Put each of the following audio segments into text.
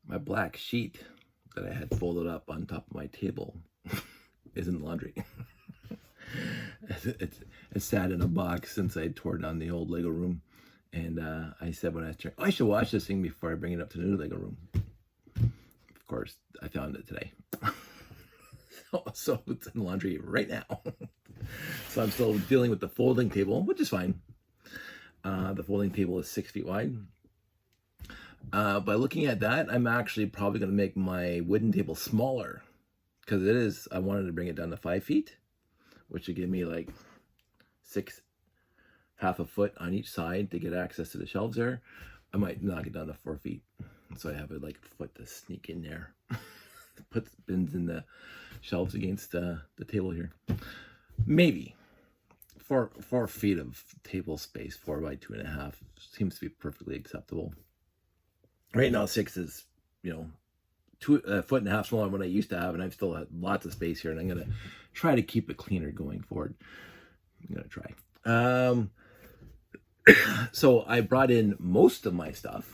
my black sheet that I had folded up on top of my table is in the laundry. It's sat in a box since I tore down the old Lego room. And I said when I was I should wash this thing before I bring it up to the new Lego room. Of course, I found it today. So it's in the laundry right now. So I'm still dealing with the folding table, which is fine. The folding table is 6 feet wide. By looking at that, I'm actually probably going to make my wooden table smaller, because I wanted to bring it down to 5 feet, which would give me like half a foot on each side to get access to the shelves there. I might knock it down to 4 feet, so I have like a foot to sneak in there. Put the bins in the shelves against the table here. Maybe 4 feet of table space, 4 by 2.5 seems to be perfectly acceptable. Right now 6 is, a foot and a half smaller than what I used to have, and I've still had lots of space here, and I'm gonna try to keep it cleaner going forward. I'm gonna try. So I brought in most of my stuff,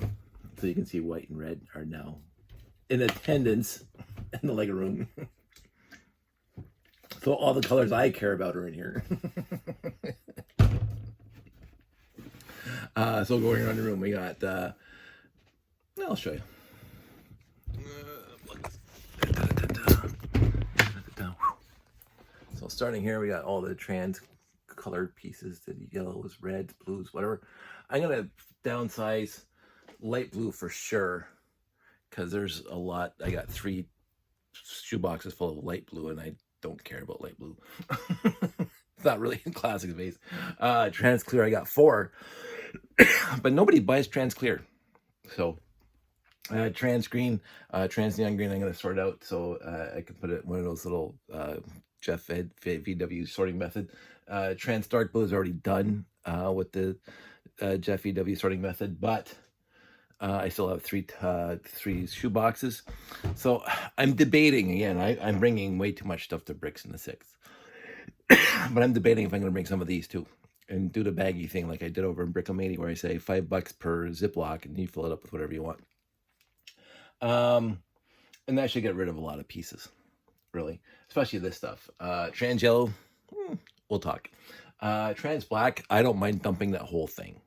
so you can see white and red are now in attendance in the Lego room. So all the colors I care about are in here. So going around the room, we got, I'll show you. So starting here, we got all the trans colored pieces, the yellows, reds, blues, whatever. I'm going to downsize light blue for sure, because there's a lot. I got 3 shoe boxes full of light blue, and I don't care about light blue. It's not really in classic base. Trans clear, I got 4, but nobody buys trans clear. So trans green, trans neon green, I'm going to sort out so I can put it in one of those little Jeff VW sorting method. Trans dark blue is already done with the Jeff VW sorting method, but I still have 3 shoe boxes. So I'm debating again. I'm bringing way too much stuff to Bricks in the 6th, but I'm debating if I'm going to bring some of these too and do the baggy thing like I did over in Brickomania, where I say $5 per Ziploc and you fill it up with whatever you want. And that should get rid of a lot of pieces, really, especially this stuff. Trans yellow, we'll talk. Trans black, I don't mind dumping that whole thing.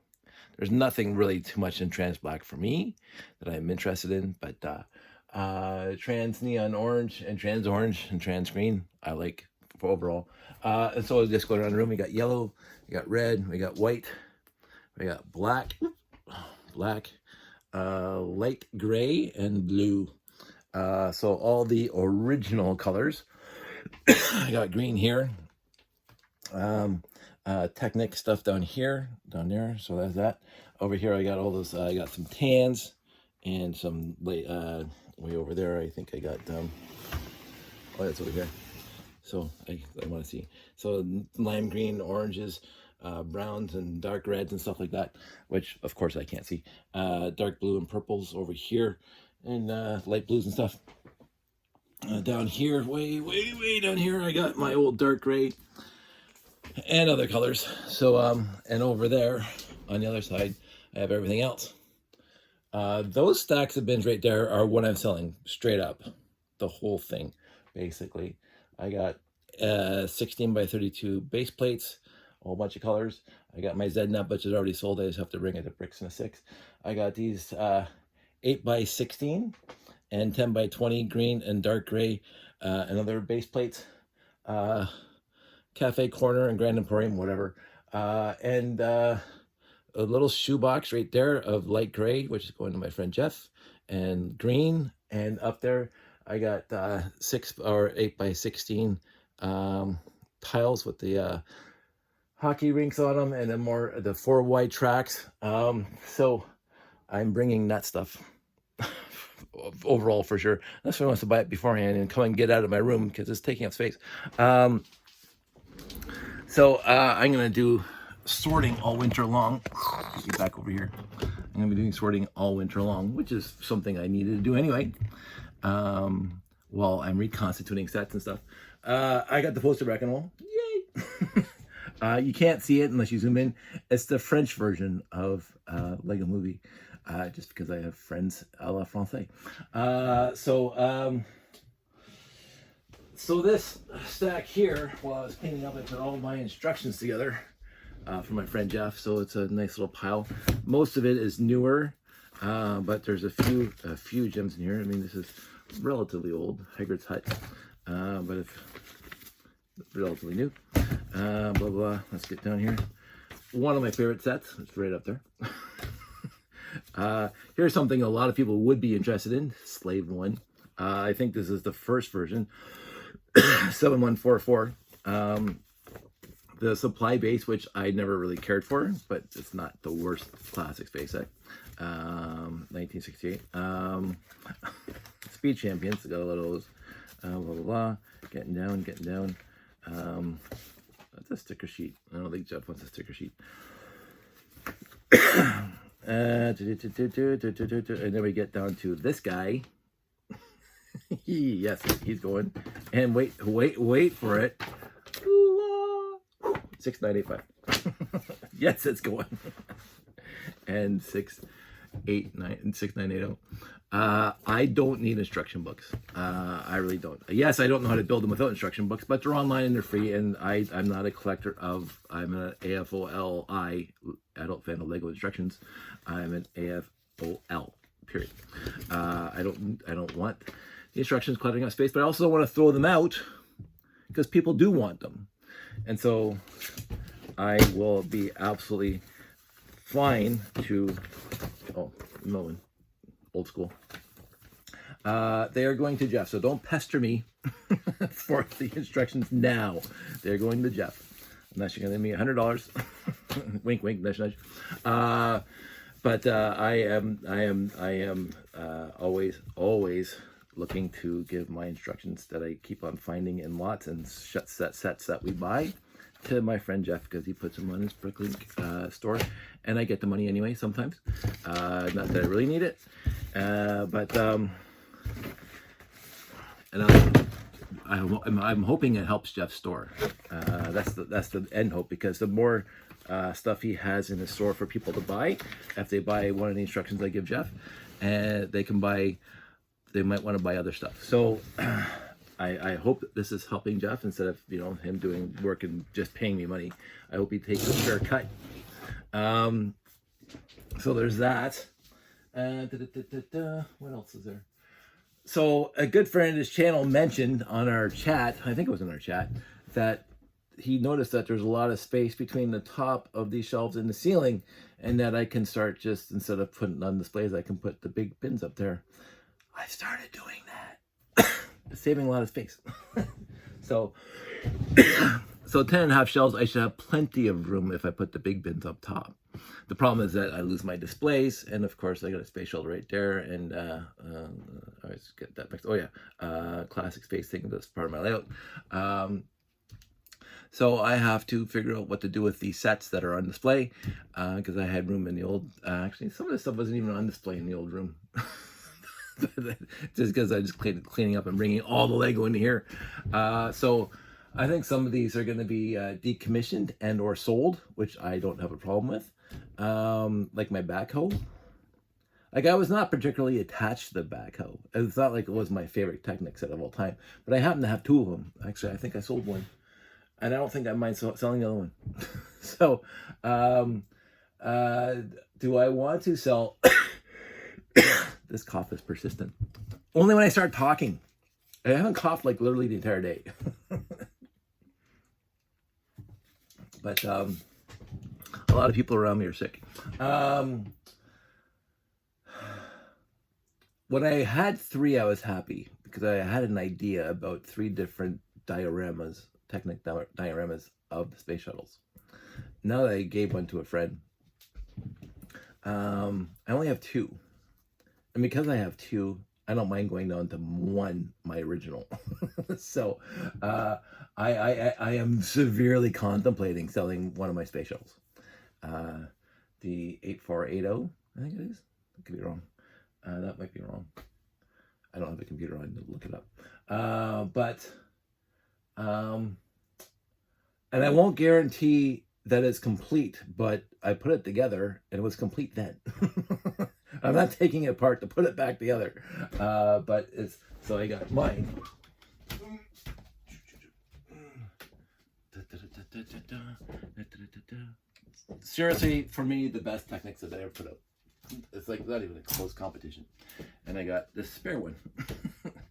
There's nothing really too much in trans black for me that I'm interested in, but trans neon orange and trans green, I like for overall. And so just going around the room, we got yellow, we got red, we got white, we got black, light gray, and blue. So all the original colors. I got green here. Technic stuff down there. So that's that. Over here, I got all those. I got some tans and some way over there. I think I got. Oh, that's over here. So I want to see. So lime green, oranges, browns, and dark reds and stuff like that, which of course I can't see. Dark blue and purples over here, and light blues and stuff. Down here, way down here, I got my old dark gray and other colors. So and over there on the other side, I have everything else. Those stacks of bins right there are what I'm selling straight up, the whole thing basically. I got 16 by 32 base plates, a whole bunch of colors. I got my Z-Nut, which is already sold. I just have to bring it to Bricks in the 6. I got these 8 by 16 and 10 by 20 green and dark gray, and other base plates. Cafe Corner and Grand Emporium, whatever. And a little shoebox right there of light gray, which is going to my friend Jeff, and green. And up there, I got 6 or 8 by 16 tiles with the hockey rinks on them, and then the 4 wide tracks. So I'm bringing that stuff overall for sure. Unless someone wants to buy it beforehand and come and get out of my room because it's taking up space. So I'm gonna do sorting all winter long. Get back over here. I'm gonna be doing sorting all winter long, which is something I needed to do anyway. While I'm reconstituting sets and stuff. I got the poster back on the wall. Yay! You can't see it unless you zoom in. It's the French version of Lego Movie. just because I have friends à la français. So this stack here, while I was cleaning up, I put all my instructions together for my friend Jeff. So it's a nice little pile. Most of it is newer, but there's a few gems in here. I mean, this is relatively old, Hagrid's Hut, but it's relatively new. Blah, blah. Let's get down here. One of my favorite sets. It's right up there. Here's something a lot of people would be interested in. Slave 1. I think this is the first version. 7144. The supply base, which I never really cared for, but it's not the worst classic space set. 1968. Speed Champions, got a lot of those. Blah, blah, blah. Getting down. That's a sticker sheet. I don't think Jeff wants a sticker sheet. And then we get down to this guy. Yes, he's going. And wait for it. $6.95. Yes, it's going. And 6980. I don't need instruction books. I really don't. Yes, I don't know how to build them without instruction books, but they're online and they're free. And I'm not a collector of. I'm an AFOLI, Adult Fan of Lego Instructions. I'm an AFOL. Period. I don't want the instructions cluttering up space, but I also don't want to throw them out because people do want them, and so I will be absolutely fine to. Oh, no, old school. They are going to Jeff, so don't pester me for the instructions now. They're going to Jeff, unless you're going to give me $100. Wink, wink, nudge, nudge. But I am always looking to give my instructions that I keep on finding in lots and sets that we buy to my friend Jeff, because he puts them on his Bricklink store, and I get the money anyway sometimes. Not that I really need it, but and I'm hoping it helps Jeff's store. That's the end hope, because the more stuff he has in his store for people to buy, if they buy one of the instructions I give Jeff, and they might want to buy other stuff. So I hope this is helping Jeff instead of him doing work and just paying me money. I hope he takes a fair cut. So there's that. What else is there? So a good friend of his channel mentioned on our chat, I think it was in our chat, that he noticed that there's a lot of space between the top of these shelves and the ceiling, and that I can start, just instead of putting on displays, I can put the big bins up there. I started doing that. It's saving a lot of space. So 10.5 shelves, I should have plenty of room if I put the big bins up top. The problem is that I lose my displays, and of course I got a space shuttle right there, and I always get that mixed. Oh yeah, classic space thing, that's part of my layout. So I have to figure out what to do with these sets that are on display, because I had room in the old, actually some of this stuff wasn't even on display in the old room. Just because I just cleaning up and bringing all the Lego into here. So I think some of these are going to be decommissioned and or sold, which I don't have a problem with. Like my backhoe. Like, I was not particularly attached to the backhoe. It's not like it was my favorite Technic set of all time, but I happen to have 2 of them. Actually, I think I sold one, and I don't think I mind selling the other one. So, do I want to sell? This cough is persistent. Only when I start talking. I haven't coughed like literally the entire day. But a lot of people around me are sick. When I had 3, I was happy, because I had an idea about 3 different dioramas, Technic dioramas of the space shuttles. Now that I gave one to a friend, I only have 2. And because I have 2, I don't mind going down to 1, my original. So I am severely contemplating selling one of my space shuttles. The 8480, I think it is. I could be wrong. That might be wrong. I don't have a computer on to look it up. And I won't guarantee that it's complete, but I put it together and it was complete then. I'm not taking it apart to put it back together. But it's, so I got mine. Seriously, for me, the best Technics that I ever put out. It's like not even a close competition. And I got this spare one.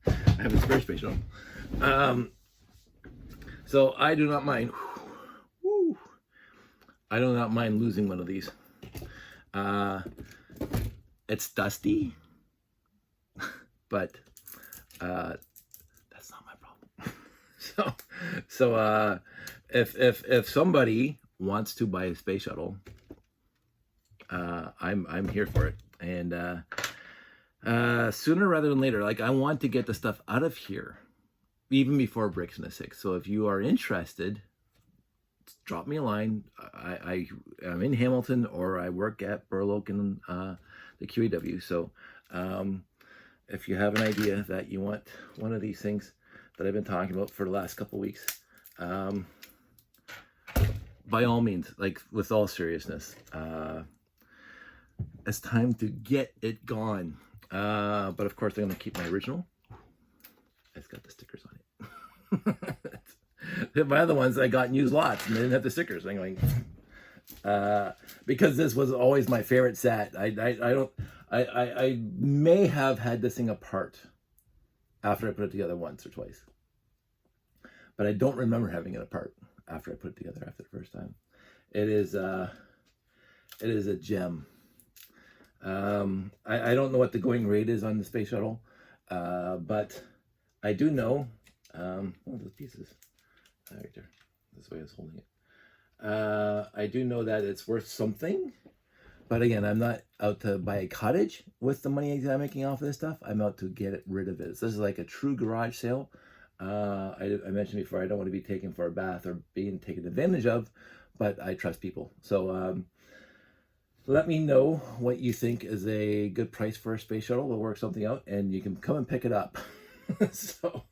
I have a spare space on. So I do not mind. Woo, I do not mind losing one of these. It's dusty, but that's not my problem. so if somebody wants to buy a space shuttle, I'm here for it. And sooner rather than later, like I want to get the stuff out of here even before it breaks into 6. So if you are interested, drop me a line. I'm in Hamilton, or I work at Burloak and the QEW. So if you have an idea that you want one of these things that I've been talking about for the last couple of weeks, by all means, like with all seriousness, it's time to get it gone. But of course, I'm going to keep my original. It's got the stickers on it. My other ones I got in used lots and they didn't have the stickers. I'm going, because this was always my favorite set. I may have had this thing apart after I put it together once or twice, but I don't remember having it apart after I put it together after the first time. It is a gem. I don't know what the going rate is on the space shuttle, but I do know, oh, those pieces, right there, this way I was holding it. I do know that it's worth something, but again, I'm not out to buy a cottage with the money I'm making off of this stuff. I'm out to get rid of it. So this is like a true garage sale. I mentioned before, I don't want to be taken for a bath or being taken advantage of, but I trust people. So let me know what you think is a good price for a space shuttle. We'll work something out and you can come and pick it up. So,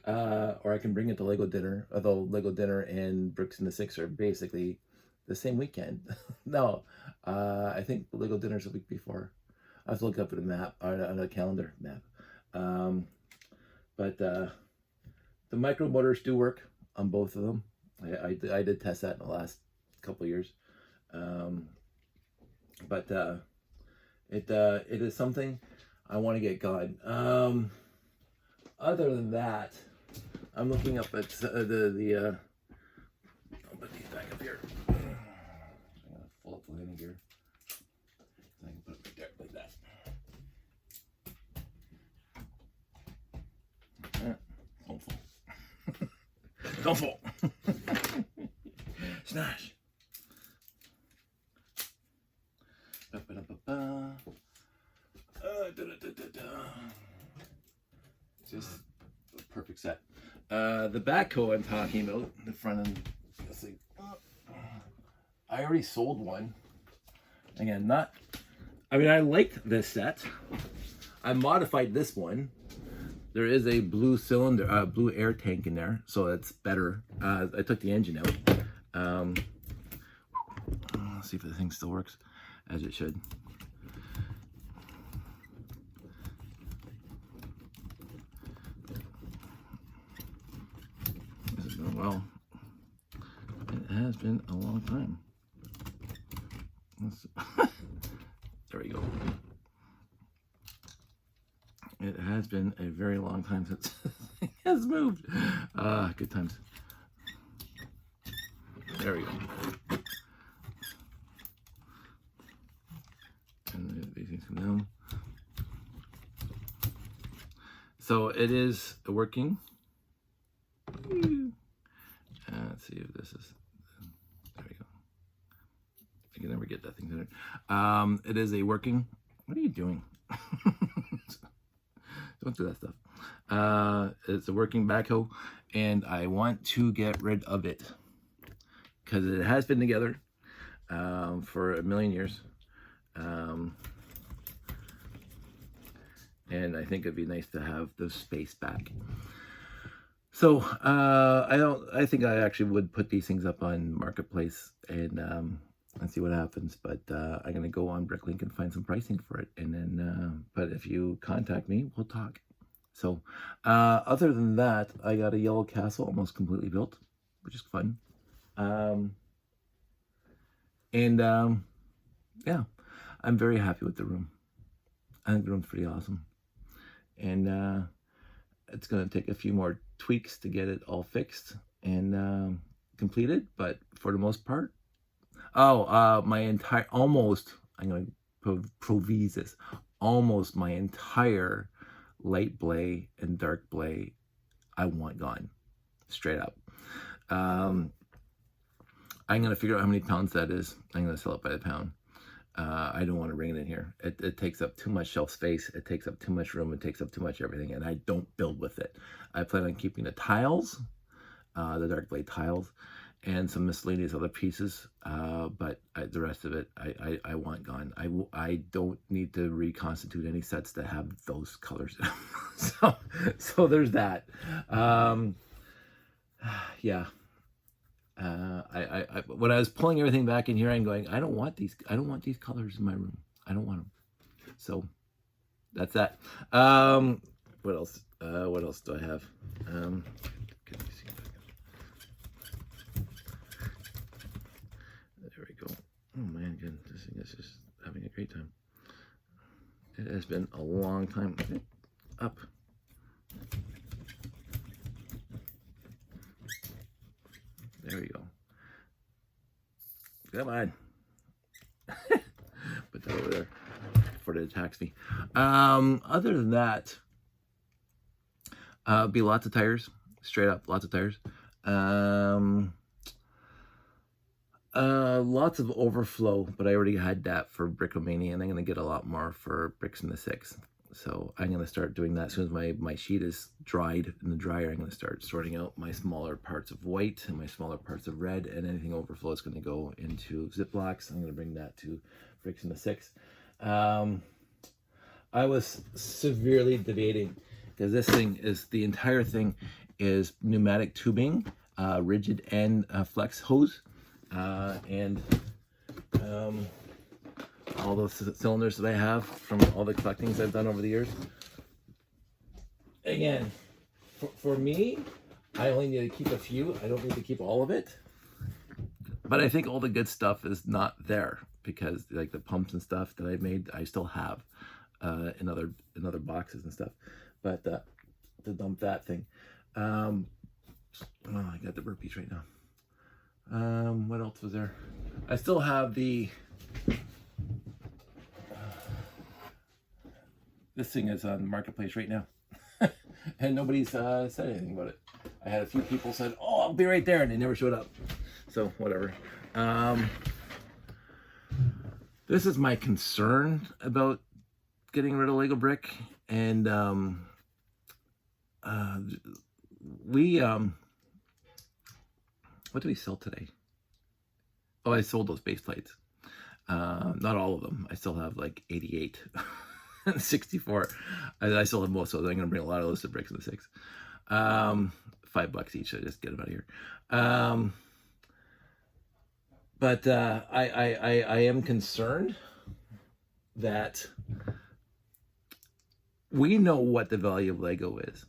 or I can bring it to Lego dinner, although Lego dinner and Bricks in the 6 are basically the same weekend. No, I think Lego dinner's a week before. I have to look up at a map, or on a calendar map. But the micro motors do work on both of them. I did test that in the last couple of years. But it is something I want to get going. Other than that, I'm looking up at I'll put these back up here. I'm gonna pull up the landing gear. I can put it right there like that. Don't fall. Don't fall. Smash. Just a perfect set. The backhoe I'm talking about, the front end, let's see. I already sold one. Again, I liked this set. I modified this one. There is a blue cylinder, blue air tank in there, so it's better. I took the engine out. Let's see if the thing still works as it should. This is going well. It has been a long time. There we go. It has been a very long time since it has moved. Good times. There we go. And these things come down. So it is working. Let's see if this is. There we go. I can never get that thing there. It is a working. What are you doing? Don't do that stuff. It's a working backhoe, and I want to get rid of it because it has been together for a million years. And I think it'd be nice to have the space back. So I think I actually would put these things up on Marketplace and see what happens. But I'm gonna go on Bricklink and find some pricing for it, and then but if you contact me, we'll talk. So other than that, I got a yellow castle almost completely built, which is fun. And yeah, I'm very happy with the room. I think the room's pretty awesome, and it's going to take a few more tweaks to get it all fixed and completed, but for the most part, my entire I'm going to provise this, almost my entire light blay and dark blay I want gone, straight up. I'm going to figure out how many pounds that is. I'm going to sell it by the pound. I don't want to ring it in here. It takes up too much shelf space. It takes up too much room. It takes up too much everything, and I don't build with it. I plan on keeping the tiles, the dark blade tiles, and some miscellaneous other pieces, but the rest of it I want gone. I don't need to reconstitute any sets that have those colors. so there's that. Yeah. When I was pulling everything back in here, I'm going, I don't want these colors in my room. I don't want them. So that's that. What else? What else do I have? There we go. Oh man, again, this thing is just having a great time. It has been a long time. Up. There we go. Come on. Put that over there before it attacks me. Other than that, be lots of tires. Straight up, lots of tires. Lots of overflow, but I already had that for Brickomania, and I'm going to get a lot more for Bricks in the 6th. So I'm going to start doing that as soon as my sheet is dried in the dryer. I'm going to start sorting out my smaller parts of white and my smaller parts of red, and anything overflow is going to go into Ziplocs. I'm going to bring that to Bricks in the 6th. I was severely debating, because this thing is, the entire thing is pneumatic tubing, rigid and flex hose, and all those cylinders that I have from all the collectings I've done over the years. Again, for me, I only need to keep a few. I don't need to keep all of it. But I think all the good stuff is not there, because like the pumps and stuff that I made, I still have in other boxes and stuff. But to dump that thing. Oh, I got the burpees right now. What else was there? I still have the this thing is on Marketplace right now. And nobody's said anything about it. I had a few people said, oh, I'll be right there, and they never showed up. So whatever. This is my concern about getting rid of Lego brick. And what do we sell today? Oh, I sold those base plates. Not all of them. I still have like 88. 64. I still have most of those. I'm going to bring a lot of those to Bricks in the 6. $5 each. I just get them out of here. But I am concerned that we know what the value of Lego is,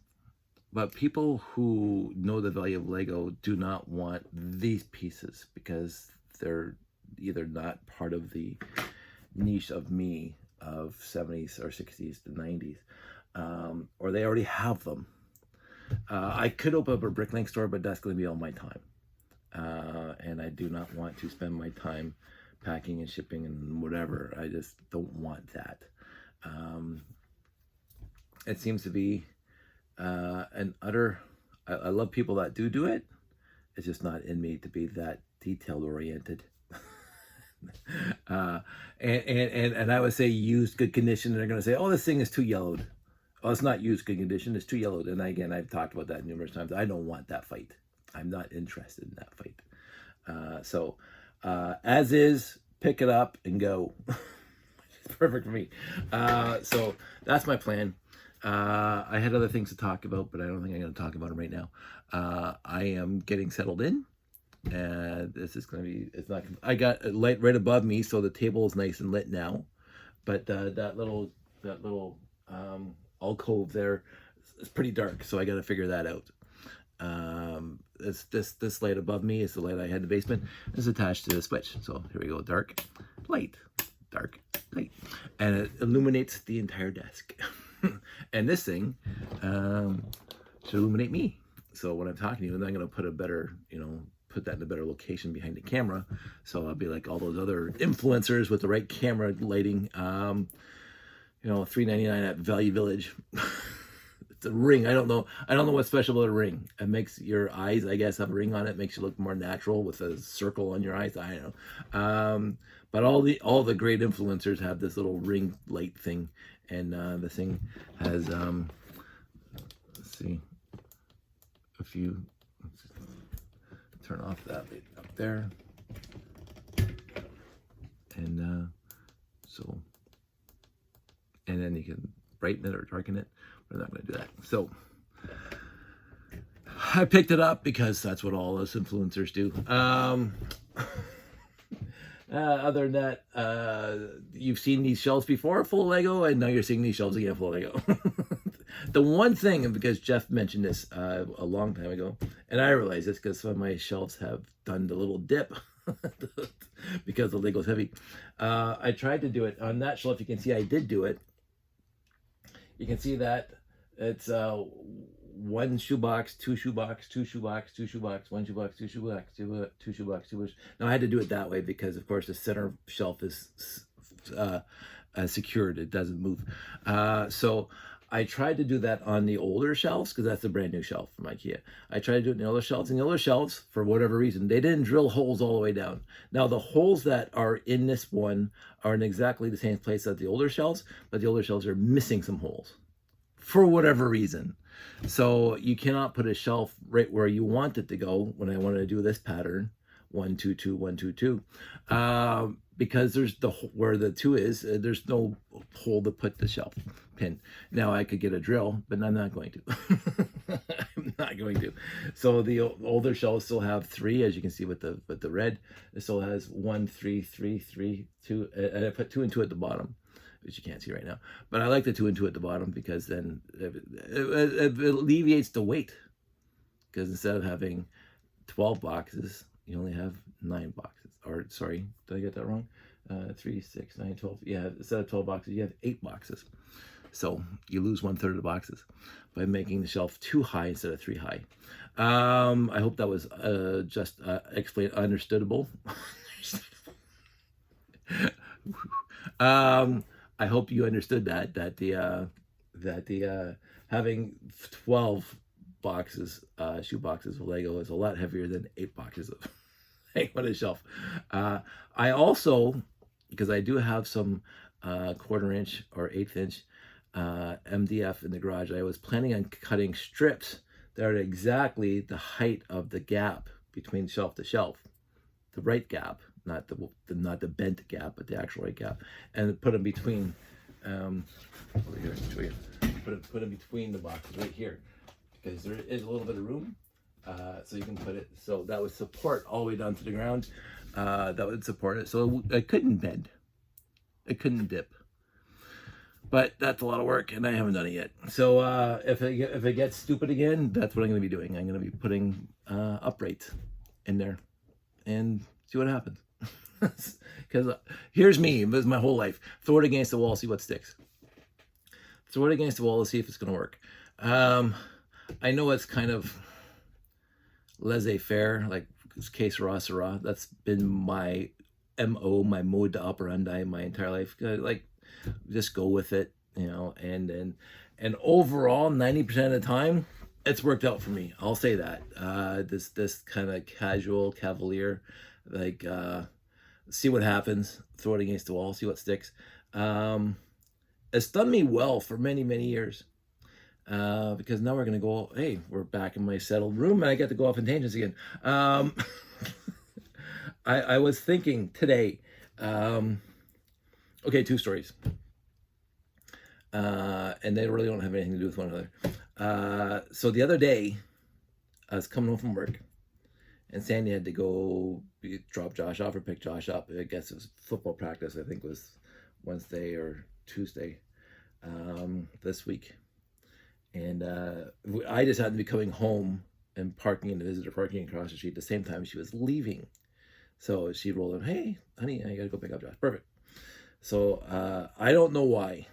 but people who know the value of Lego do not want these pieces, because they're either not part of the niche of me of 70s or 60s to 90s, or they already have them. I could open up a Bricklink store, but that's going to be all my time, and I do not want to spend my time packing and shipping and whatever. I just don't want that. It seems to be an utter, I love people that do it. It's just not in me to be that detail oriented. And I would say used good condition, and they're going to say, oh, this thing is too yellowed. Oh, it's not used good condition, it's too yellowed. And again, I've talked about that numerous times. I don't want that fight. I'm not interested in that fight. So as is, pick it up and go. It's perfect for me. So that's my plan. I had other things to talk about, but I don't think I'm going to talk about them right now. I am getting settled in, and this is going to be, it's not, I got a light right above me, so the table is nice and lit now. But that little alcove there is pretty dark, so I got to figure that out. This light above me is the light I had in the basement. It's attached to the switch. So here we go, dark, light, dark, light, and it illuminates the entire desk. And this thing should illuminate me. So when I'm talking to you, and I'm going to put a better, put that in a better location behind the camera. So I'll be like all those other influencers with the right camera lighting. $3.99 at Value Village. It's a ring. I don't know what's special about a ring. It makes your eyes, I guess, have a ring on it. Makes you look more natural with a circle on your eyes. I don't know. But all the great influencers have this little ring light thing, and the thing has let's see, if you turn off that light up there, and and then you can brighten it or darken it. We're not going to do that. So I picked it up because that's what all us influencers do. Other than that, you've seen these shelves before full of Lego, and now you're seeing these shelves again full of Lego. The one thing, and because Jeff mentioned this a long time ago, and I realized this because some of my shelves have done the little dip because the Lego's heavy. I tried to do it on that shelf. You can see I did do it. You can see that it's one shoebox, two shoebox, two shoebox, two shoebox, one shoebox, two shoebox, two shoebox, two shoebox. Now I had to do it that way because, of course, the center shelf is secured; it doesn't move. So I tried to do that on the older shelves because that's a brand new shelf from IKEA. I tried to do it in the older shelves, and the older shelves, for whatever reason, they didn't drill holes all the way down. Now the holes that are in this one are in exactly the same place as the older shelves, but the older shelves are missing some holes for whatever reason. So you cannot put a shelf right where you want it to go when I wanted to do this pattern, 1 2 2 1 2 2, because there's where the 2 is, there's no hole to put the shelf pin. Now I could get a drill, but I'm not going to. I'm not going to. So the older shelves still have 3, as you can see with the red. It still has 1 3 3 3 2, and I put 2 and 2 at the bottom, which you can't see right now. But I like the 2 and 2 at the bottom because then it alleviates the weight. Because instead of having 12 boxes, you only have 9 boxes. Or, sorry, did I get that wrong? 3, 6, 9, 12. Yeah, instead of 12 boxes, you have 8 boxes. So you lose 1/3 of the boxes by making the shelf 2 high instead of 3 high. I hope that was just explained, understandable. I hope you understood that the having 12 boxes, shoe boxes of Lego is a lot heavier than 8 boxes of Lego on a shelf. I also, because I do have some 1/4 inch or 1/8 inch MDF in the garage, I was planning on cutting strips that are exactly the height of the gap between shelf to shelf, the right gap, not the bent gap, but the actual right gap, and put them between. Over here, show you. Put them between the boxes right here, because there is a little bit of room, so you can put it so that would support all the way down to the ground. That would support it, so it couldn't bend, it couldn't dip. But that's a lot of work, and I haven't done it yet. So if it gets stupid again, that's what I'm going to be doing. I'm going to be putting uprights in there and see what happens. Because here's me, this is my whole life. Throw it against the wall, see what sticks. Throw it against the wall to see if it's going to work. I know it's kind of laissez-faire, like que sera, sera. That's been my MO, my mode operandi my entire life. Like, just go with it, and overall 90% of the time it's worked out for me. I'll say that. This kind of casual cavalier, like see what happens, throw it against the wall, see what sticks. It's done me well for many years, because now we're gonna go, hey, we're back in my settled room and I get to go off in tangents again. I was thinking today, okay, 2 stories. And they really don't have anything to do with one another. So the other day, I was coming home from work, and Sandy had to go drop Josh off or pick Josh up. I guess it was football practice. I think it was Wednesday or Tuesday this week. And I just happened to be coming home and parking in the visitor parking across the street at the same time she was leaving. So she rolled in, hey, honey, I got to go pick up Josh. Perfect. So I don't know why.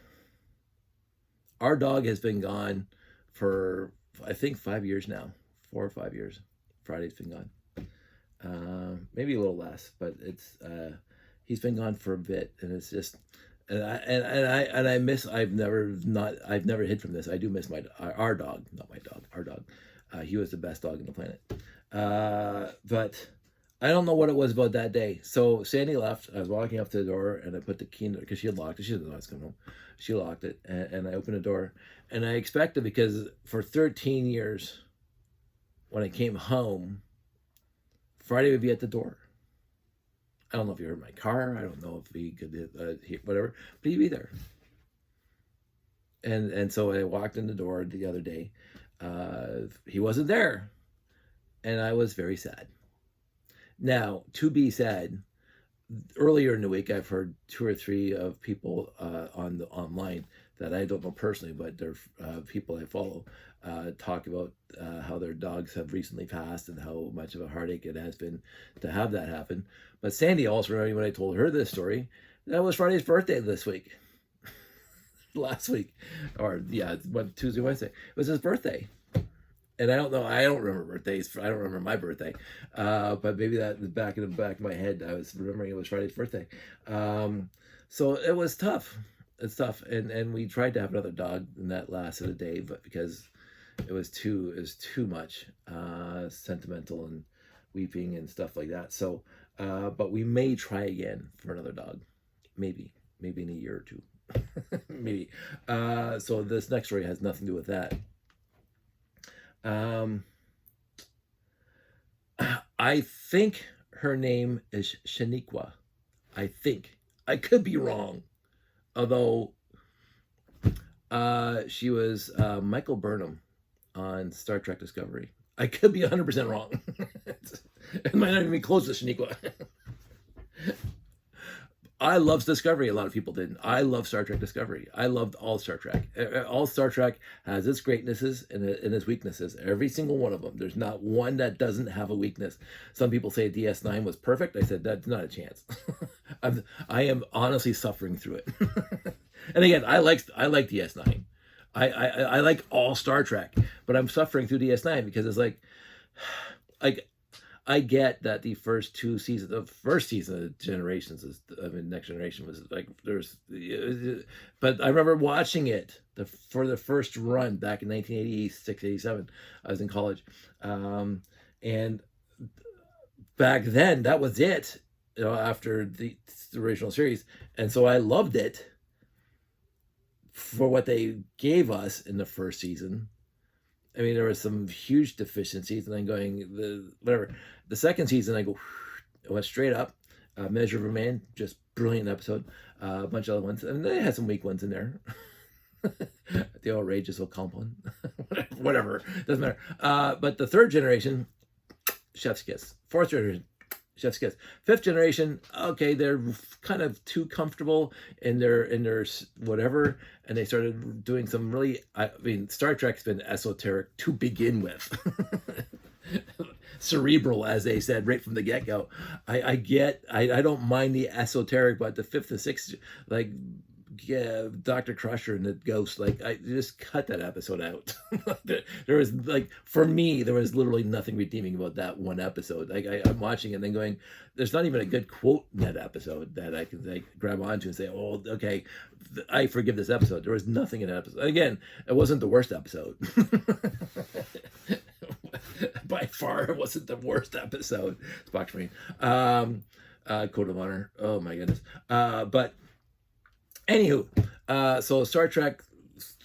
Our dog has been gone for, I think, 5 years now. 4 or 5 years. Friday's been gone. Maybe a little less, but it's he's been gone for a bit, and it's just, I miss. I've never hid from this. I do miss our dog, not my dog, our dog. He was the best dog on the planet. But I don't know what it was about that day. So Sandy left. I was walking up to the door, and I put the key in there because she had locked it. She didn't know I was coming home. She locked it, and I opened the door, and I expected, because for 13 years, when I came home, Friday would be at the door. I don't know if he heard my car. I don't know if he could whatever, but he'd be there. And so I walked in the door the other day. He wasn't there, and I was very sad. Now, to be sad, earlier in the week, I've heard 2 or 3 of people online that I don't know personally, but they're people I follow, talk about how their dogs have recently passed and how much of a heartache it has been to have that happen. But Sandy also remembered when I told her this story, that was Friday's birthday this week. Last week. Or, yeah, Tuesday, Wednesday. It was his birthday. And I don't know, I don't remember birthdays. I don't remember my birthday. But maybe that was back in the back of my head. I was remembering it was Friday's birthday. So it was tough. It's tough. And we tried to have another dog, and that lasted a day, but because it was too much sentimental and weeping and stuff like that. So but we may try again for another dog. Maybe in a year or 2. Maybe. So this next story has nothing to do with that. I think her name is Shaniqua. I think. I could be wrong. Although she was Michael Burnham on Star Trek Discovery. I could be 100% wrong. It might not even be close to Shaniqua. I loved Discovery. A lot of people didn't. I love Star Trek Discovery. I loved all Star Trek. All Star Trek has its greatnesses and its weaknesses. Every single one of them. There's not one that doesn't have a weakness. Some people say DS9 was perfect. I said, that's not a chance. I am honestly suffering through it. And again, I like DS9. I like all Star Trek, but I'm suffering through DS9 because it's like I get that the first 2 seasons, the first season of Generations Next Generation was like, but I remember watching it for the first run back in 1986, 87. I was in college. And back then that was it, after the original series. And so I loved it for what they gave us in the first season. I mean, there were some huge deficiencies, and I'm going, the second season, I went straight up. Measure of a Man, just brilliant episode. A bunch of other ones, and they had some weak ones in there. The outrageous Ocampo, whatever, doesn't matter. But the third generation, chef's kiss. Fourth generation, chef's kiss. Fifth generation, okay, they're kind of too comfortable in their whatever, and they started doing some really, I mean, Star Trek's been esoteric to begin with. Cerebral, as they said right from the get-go. I don't mind the esoteric, but the fifth and sixth, like, yeah, Dr. Crusher and the ghost, like, I just cut that episode out. There was, like, for me, there was literally nothing redeeming about that one episode. Like, I'm watching it and then going, there's not even a good quote in that episode that I can, like, grab onto and say, oh, okay, I forgive this episode. There was nothing in that episode. Again, it wasn't the worst episode. By far, it wasn't the worst episode. Spock for me. Code of Honor. Oh my goodness. But anywho, so Star Trek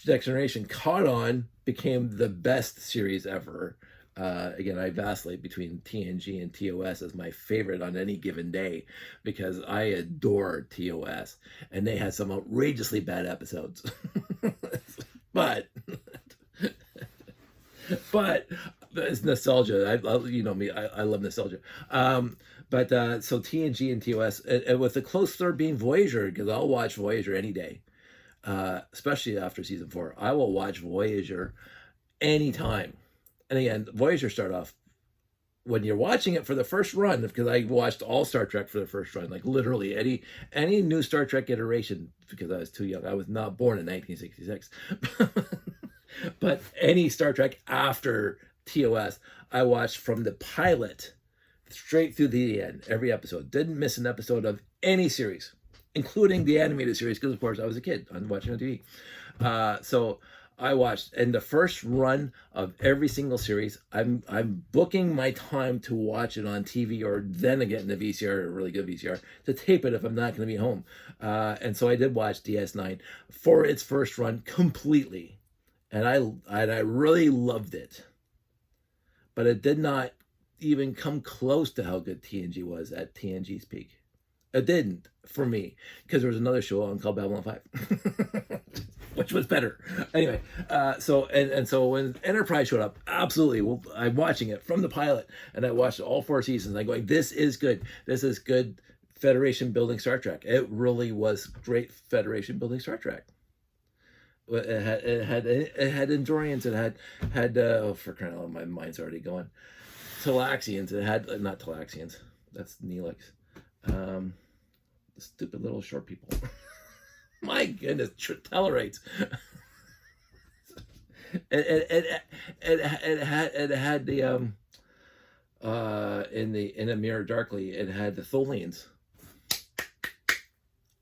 Next Generation caught on, became the best series ever. Again, I vacillate between TNG and TOS as my favorite on any given day because I adore TOS, and they had some outrageously bad episodes. but but it's nostalgia. You know me. I love nostalgia. So TNG and TOS, and with the close third being Voyager, because I'll watch Voyager any day, especially after season 4. I will watch Voyager anytime. And again, Voyager started off when you're watching it for the first run, because I watched all Star Trek for the first run, like literally any new Star Trek iteration, because I was too young. I was not born in 1966. But any Star Trek after TOS, I watched from the pilot straight through the end, every episode. Didn't miss an episode of any series, including the animated series, because of course I was a kid. I'm watching on TV. So I watched, and the first run of every single series, I'm booking my time to watch it on TV, or then again the VCR, a really good VCR, to tape it if I'm not going to be home. And so I did watch DS9 for its first run completely. And I really loved it, but it did not even come close to how good TNG was at TNG's peak. It didn't for me, because there was another show on called Babylon 5, which was better. Anyway, so when Enterprise showed up, absolutely, well, I'm watching it from the pilot, and I watched all 4 seasons. I'm going, this is good. This is good Federation building Star Trek. It really was great Federation building Star Trek. It had Endorians. It had oh, for crying out loud, my mind's already going. Talaxians. It had not Talaxians. That's Neelix. The stupid little short people. My goodness, Tellarites. It had the in a Mirror Darkly. It had the Tholians.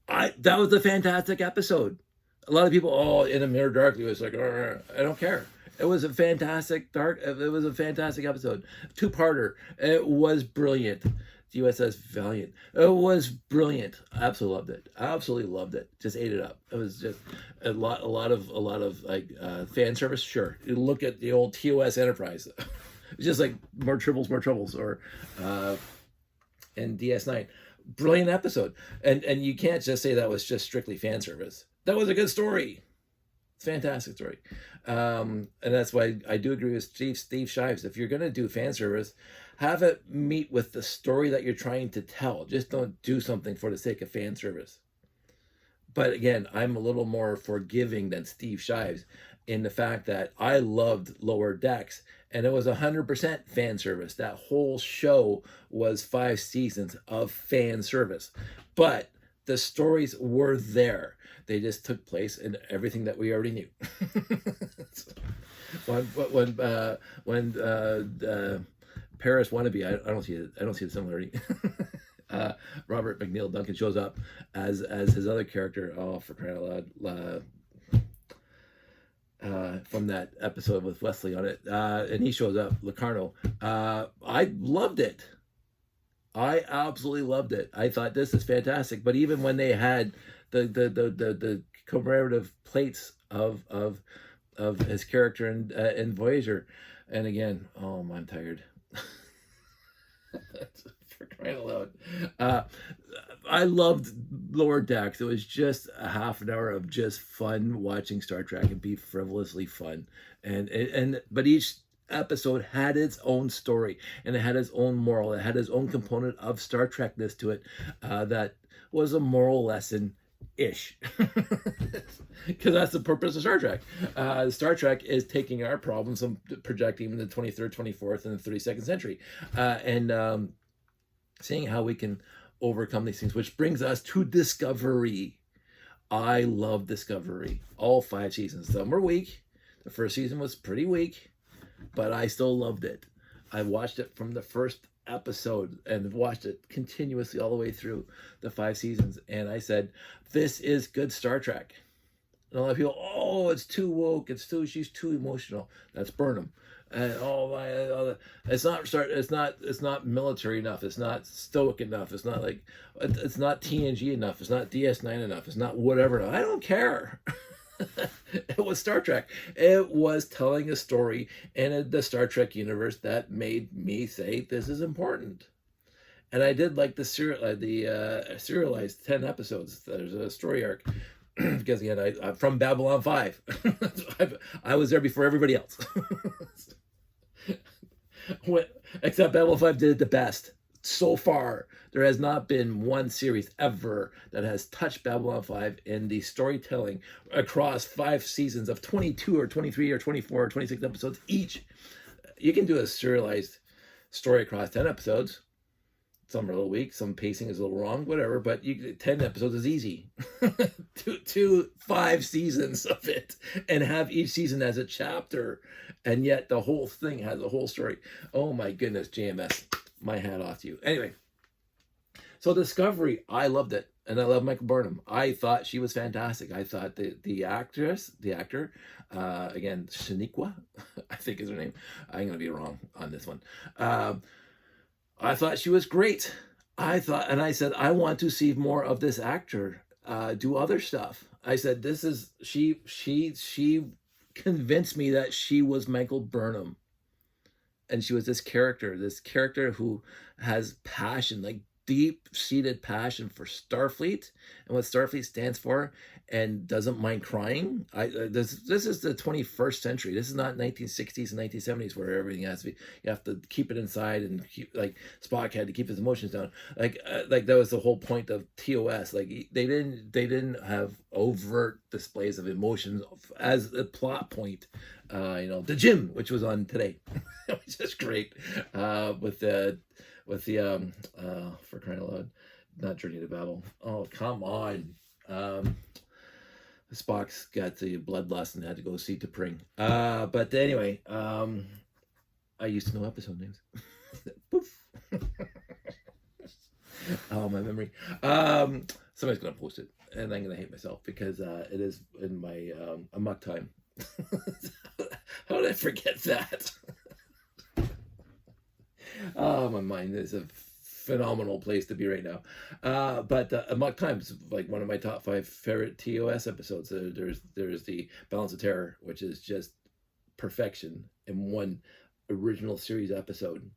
That was a fantastic episode. A lot of people, in a Mirror Darkly, was like, I don't care. It was a fantastic episode. 2-parter. It was brilliant. The USS Valiant. It was brilliant. I absolutely loved it. Just ate it up. It was just a lot of like fan service. Sure. You look at the old TOS Enterprise. It's just like more troubles, or and DS9. Brilliant episode. And you can't just say that was just strictly fan service. That was a good story. It's a fantastic story. And that's why I do agree with Steve Shives. If you're going to do fan service, have it meet with the story that you're trying to tell. Just don't do something for the sake of fan service. But again, I'm a little more forgiving than Steve Shives in the fact that I loved Lower Decks, and it was 100% fan service. That whole show was 5 seasons of fan service. But the stories were there. They just took place in everything that we already knew. when Paris Wannabe, I don't see the similarity. Robert McNeil Duncan shows up as his other character. Oh, for crying out loud! From that episode with Wesley on it, and he shows up, Locarno. I loved it. I absolutely loved it. I thought this is fantastic. But even when they had the commemorative plates of his character in Voyager, and again, I'm tired. For crying out loud. I loved Lower Decks. It was just a half an hour of just fun watching Star Trek and be frivolously fun. But each episode had its own story, and it had its own moral. It had its own component of Star Trekness to it that was a moral lesson ish. Because that's the purpose of Star Trek. Star Trek is taking our problems and projecting them in the 23rd, 24th, and the 32nd century, and seeing how we can overcome these things, which brings us to Discovery. I love Discovery. All 5 seasons. Some were weak. The first season was pretty weak, but I still loved it. I watched it from the first episode and watched it continuously all the way through the 5 seasons, and I said, this is good Star Trek. And a lot of people, it's too woke, she's too emotional. That's Burnham. And it's not military enough, it's not stoic enough, it's not TNG enough, it's not DS9 enough, it's not whatever enough. I don't care. It was Star Trek. It was telling a story in the Star Trek universe that made me say, this is important. And I did like the serialized 10 episodes. There's a story arc. Because again, I'm from Babylon 5. I was there before everybody else. Except Babylon 5 did it the best. So far, there has not been one series ever that has touched Babylon 5 in the storytelling across 5 seasons of 22 or 23 or 24 or 26 episodes each. You can do a serialized story across 10 episodes. Some are a little weak, some pacing is a little wrong, whatever, but 10 episodes is easy. two 5 seasons of it, and have each season as a chapter, and yet the whole thing has a whole story. Oh my goodness, JMS, my hat off to you. Anyway, so Discovery, I loved it, and I love Michael Burnham. I thought she was fantastic. I thought the actor, again, Shaniqua, I think is her name. I'm going to be wrong on this one. I thought she was great. I said, I want to see more of this actor do other stuff. I said, she convinced me that she was Michael Burnham. And she was this character who has passion, like deep-seated passion for Starfleet and what Starfleet stands for, and doesn't mind crying. This is the 21st century. This is not 1960s and 1970s where everything has to be, you have to keep it inside, and keep, like Spock had to keep his emotions down. Like that was the whole point of TOS. Like they didn't have overt displays of emotions as a plot point. The gym, which was on today, which is great, with the for crying out loud, not Journey to Babel. Oh, come on. Spock's got the bloodlust and had to go see T'Pring. But anyway, I used to know episode names. Poof. Oh, my memory. Somebody's gonna post it, and I'm gonna hate myself because it is in my amok time. How did I forget that? Oh, my mind is a phenomenal place to be right now. But Amok Times, like one of my top 5 favorite TOS episodes. There's the Balance of Terror, which is just perfection in one original series episode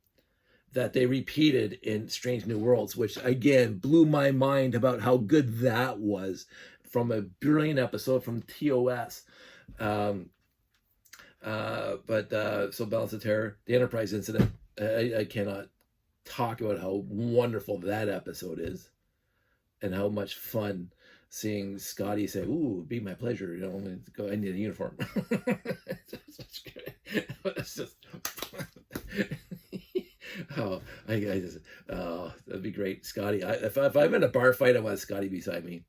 that they repeated in Strange New Worlds, which again blew my mind about how good that was, from a brilliant episode from TOS. So Balance of Terror, the Enterprise incident, I cannot talk about how wonderful that episode is, and how much fun seeing Scotty say, "Ooh, be my pleasure. I need a uniform." It's just, that'd be great, Scotty. If I'm in a bar fight, I want Scotty beside me.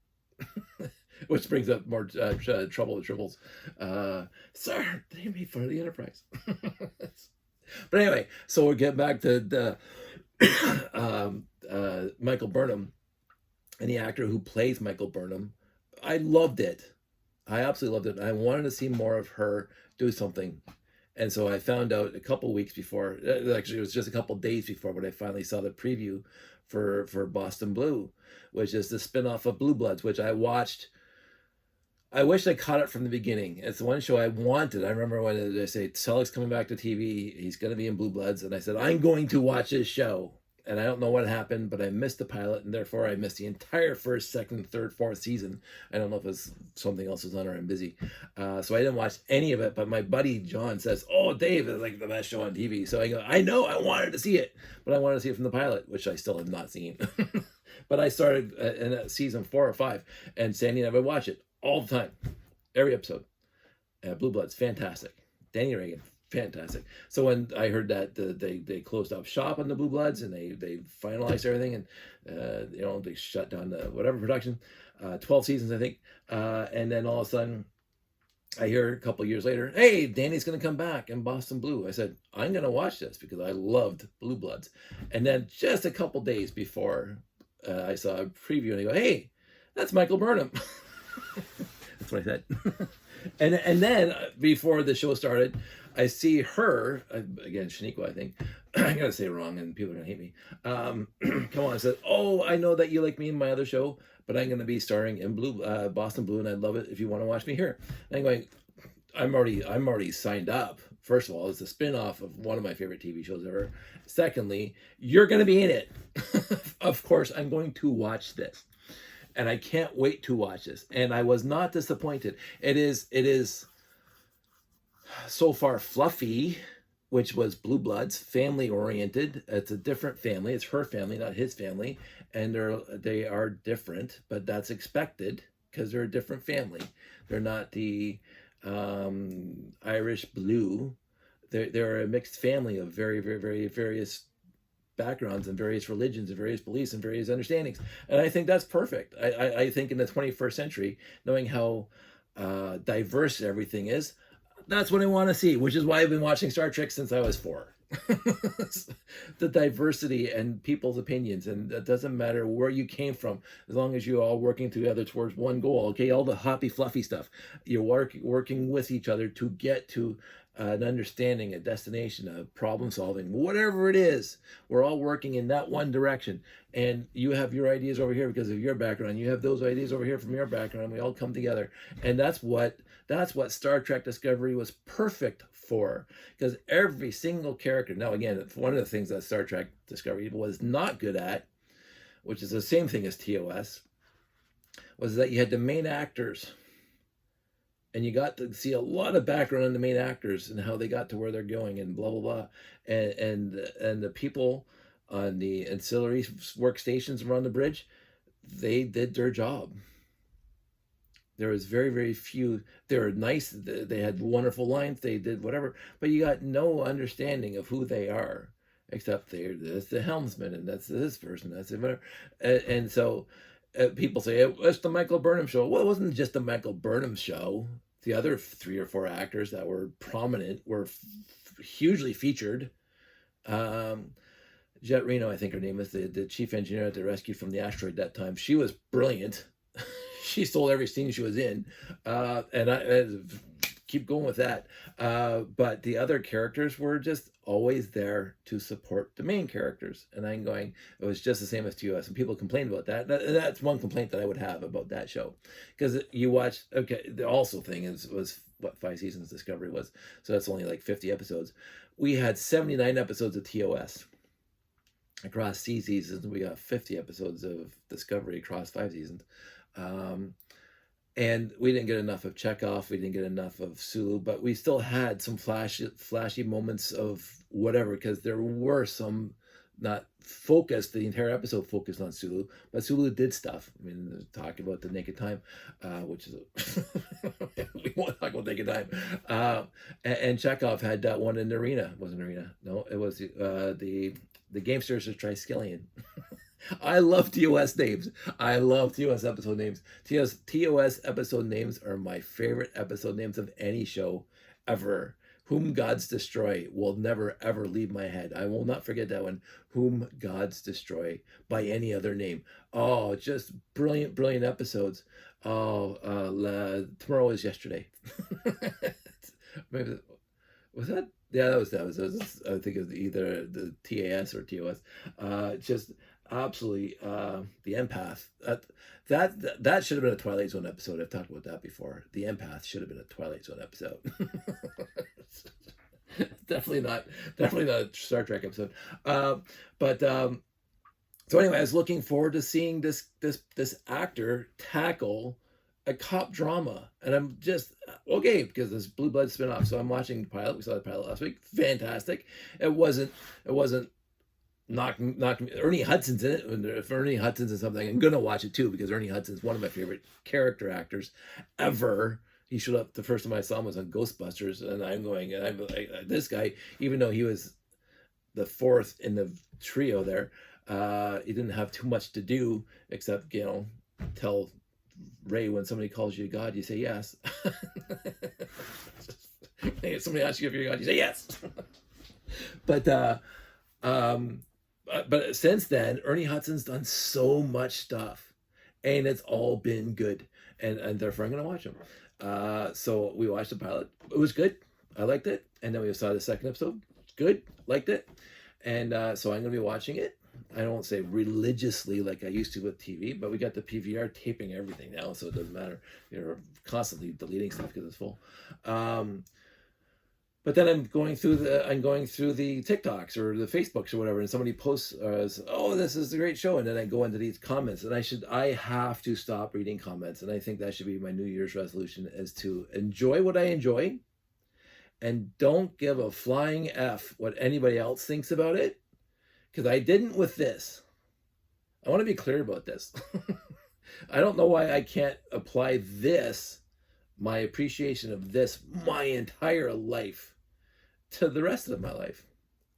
Which brings up more trouble with tribbles. Sir, they made fun of the Enterprise. But anyway, so we'll get back to the Michael Burnham and the actor who plays Michael Burnham. I loved it. I absolutely loved it. I wanted to see more of her do something. And so I found out a couple weeks before, actually it was just a couple days before, when I finally saw the preview for Boston Blue, which is the spinoff of Blue Bloods, which I watched. I wish I caught it from the beginning. It's the one show I wanted. I remember when they say Selleck's coming back to TV, he's going to be in Blue Bloods, and I said, I'm going to watch this show. And I don't know what happened, but I missed the pilot, and therefore I missed the entire first, second, third, fourth season. I don't know if it's something else was on or I'm busy. So I didn't watch any of it, but my buddy John says, "Oh, Dave, it's like the best show on TV." So I go, I know, I wanted to see it, but I wanted to see it from the pilot, which I still have not seen. But I started in season 4 or 5, and Sandy and I would watch it all the time, every episode. Blue Bloods, fantastic. Danny Reagan, fantastic. So when I heard that they closed up shop on the Blue Bloods, and they finalized everything, and they shut down the whatever production, 12 seasons I think, and then all of a sudden I hear a couple years later, hey, Danny's going to come back in Boston Blue. I said, I'm going to watch this because I loved Blue Bloods. And then just a couple days before, I saw a preview, and I go, hey, that's Michael Burnham. That's what I said. And then before the show started, I see her again, Shaniqua, I think. I'm gonna say it wrong, and people are gonna hate me. Come on, I said, "Oh, I know that you like me in my other show, but I'm gonna be starring in Blue, Boston Blue, and I'd love it if you want to watch me here." And I'm going, I'm already signed up. First of all, it's a spin-off of one of my favorite TV shows ever. Secondly, you're gonna be in it. Of course, I'm going to watch this, and I can't wait to watch this. And I was not disappointed. It is so far fluffy, which was Blue Bloods, family oriented. It's a different family. It's her family, not his family, and they are different, but that's expected because they're a different family. They're not the Irish Blue. They're a mixed family of very, very, very various backgrounds and various religions and various beliefs and various understandings. And I think that's perfect. I think in the 21st century, knowing how diverse everything is, that's what I want to see, which is why I've been watching Star Trek since I was 4. The diversity and people's opinions, and it doesn't matter where you came from, as long as you're all working together towards one goal. Okay, all the hoppy fluffy stuff, you're working with each other to get to an understanding, a destination, a problem solving, whatever it is. We're all working in that one direction, and you have your ideas over here because of your background, you have those ideas over here from your background. We all come together, and that's what Star Trek Discovery was perfect for, because every single character. Now again, one of the things that Star Trek Discovery was not good at, which is the same thing as TOS, was that you had the main actors, and you got to see a lot of background on the main actors and how they got to where they're going and blah blah blah, and the people on the ancillary workstations around the bridge, they did their job. There was very, very few. They were nice. They had wonderful lines. They did whatever, but you got no understanding of who they are, except that's the helmsman, and that's this person, that's it, whatever. And so people say it's the Michael Burnham show. Well, it wasn't just the Michael Burnham show. The other 3 or 4 actors that were prominent were hugely featured. Jet Reno, I think her name is, the chief engineer at the rescue from the asteroid that time. She was brilliant. She stole every scene she was in, and I keep going with that. But the other characters were just always there to support the main characters, and I'm going, it was just the same as TOS, and people complained about that. That's one complaint that I would have about that show, because you watch. Okay, the also thing was what 5 seasons Discovery was, so that's only like 50 episodes. We had 79 episodes of TOS. Across C seasons, we got 50 episodes of Discovery across 5 seasons. And we didn't get enough of Chekhov, we didn't get enough of Sulu, but we still had some flashy moments of whatever, because there were some, not focused, the entire episode focused on Sulu, but Sulu did stuff. I mean, talk about the Naked Time, which is we won't talk about Naked Time. And Chekhov had that one in the arena. It wasn't arena. No, it was the Gamesters of Triskelion. I love TOS names. I love TOS episode names. TOS episode names are my favorite episode names of any show ever. Whom Gods Destroy will never ever leave my head. I will not forget that one. Whom Gods Destroy by any other name. Oh, just brilliant, brilliant episodes. Oh, Tomorrow is Yesterday. Maybe, was that? Yeah, that was. I think it was either the TAS or TOS. Just absolutely the empath. That should have been a Twilight Zone episode. I've talked about that before. The empath should have been a Twilight Zone episode. definitely not a Star Trek episode. So anyway, I was looking forward to seeing this actor tackle a cop drama, and I'm just okay because this Blue Blood spinoff. So I'm watching the pilot. We saw the pilot last week. Fantastic. It wasn't knock Ernie Hudson's in it. If Ernie Hudson's in something, I'm gonna watch it too, because Ernie Hudson's one of my favorite character actors ever. He showed up, the first time I saw him was on Ghostbusters, and I'm like, this guy, even though he was the 4th in the trio there, he didn't have too much to do except, tell Ray, when somebody calls you God, you say yes. Somebody asks you if you're God, you say yes. But since then, Ernie Hudson's done so much stuff, and it's all been good, and therefore I'm going to watch him. So we watched the pilot. It was good. I liked it. And then we saw the second episode. Good. Liked it. And so I'm going to be watching it. I don't say religiously like I used to with TV, but we got the PVR taping everything now, so it doesn't matter. You're constantly deleting stuff because it's full. But then I'm going through the TikToks or the Facebooks or whatever, and somebody posts, "Oh, this is a great show," and then I go into these comments, and I have to stop reading comments, and I think that should be my New Year's resolution: is to enjoy what I enjoy, and don't give a flying F what anybody else thinks about it, because I didn't with this. I want to be clear about this. I don't know why I can't apply this, my appreciation of this, my entire life, to the rest of my life.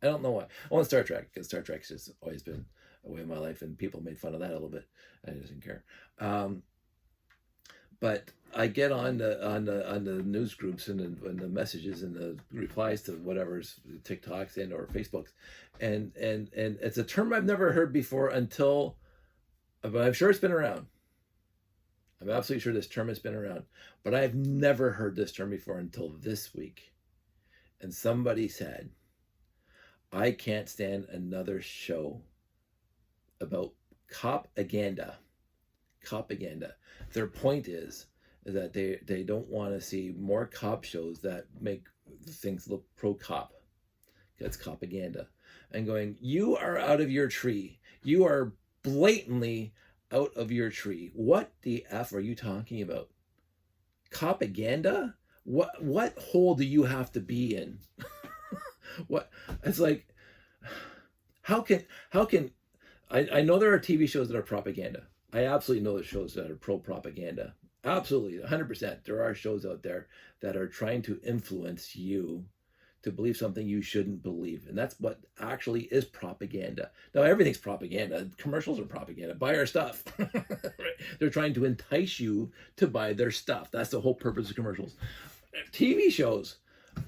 I don't know why. I want Star Trek, because Star Trek's just always been a way of my life, and people made fun of that a little bit. I just didn't care. But I get on the news groups and the messages and the replies to whatever's TikToks and or Facebooks, and it's a term I've never heard before until, but I'm sure it's been around. I'm absolutely sure this term has been around, but I've never heard this term before until this week. And somebody said, I can't stand another show about cop-aganda. Cop-aganda. Their point is that they don't want to see more cop shows that make things look pro-cop. That's cop-aganda. And going, you are out of your tree. You are blatantly out of your tree. What the F are you talking about? Cop-aganda? What hole do you have to be in? What? It's like, how can I know there are TV shows that are propaganda. I absolutely know there's shows that are pro-propaganda. Absolutely, 100%. There are shows out there that are trying to influence you to believe something you shouldn't believe. And that's what actually is propaganda. Now, everything's propaganda. Commercials are propaganda. Buy our stuff. Right? They're trying to entice you to buy their stuff. That's the whole purpose of commercials. TV shows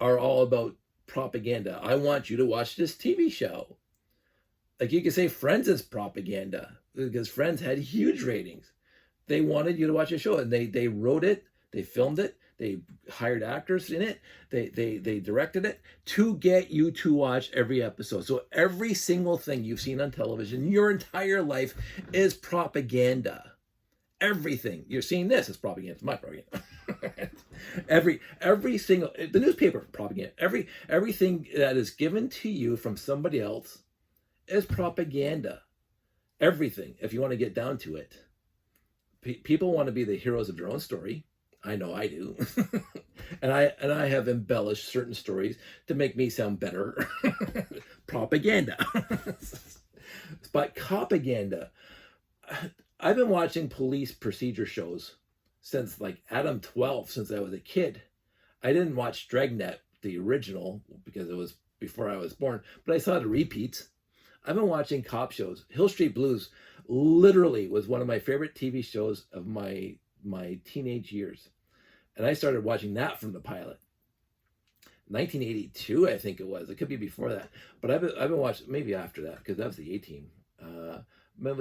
are all about propaganda. I want you to watch this TV show. Like, you could say Friends is propaganda, because Friends had huge ratings. They wanted you to watch a show, and they wrote it, they filmed it, they hired actors in it, they directed it to get you to watch every episode. So every single thing you've seen on television your entire life is propaganda. Everything you're seeing, this is propaganda. It's my propaganda. every single, the newspaper, propaganda. Everything that is given to you from somebody else is propaganda. Everything, if you want to get down to it. People want to be the heroes of their own story. I know I do. and I have embellished certain stories to make me sound better. Propaganda. But propaganda. I've been watching police procedure shows since like Adam 12, since I was a kid. I didn't watch Dragnet, the original, because it was before I was born, but I saw the repeats. I've been watching cop shows. Hill Street Blues literally was one of my favorite TV shows of my teenage years. And I started watching that from the pilot. 1982, I think it was. It could be before that. But I've been watching, maybe after that, because that was the A-Team. But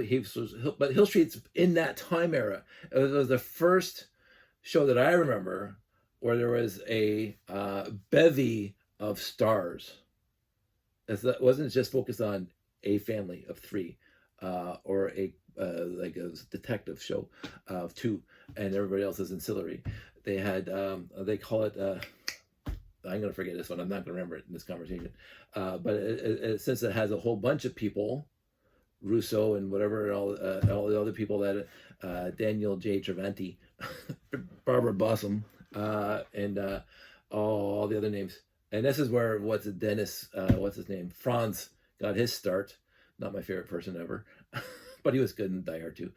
Hill Street's in that time era. It was the first show that I remember where there was a bevy of stars. It wasn't just focused on a family of three, or like a detective show of two, and everybody else is ancillary. They had they call it. I'm going to forget this one. I'm not going to remember it in this conversation. But since it has a whole bunch of people, Russo and whatever, and all the other people that Daniel J. Travanti, Barbara Bossum, and all the other names. And this is where what's his name? Franz got his start. Not my favorite person ever, but he was good in Die Hard too.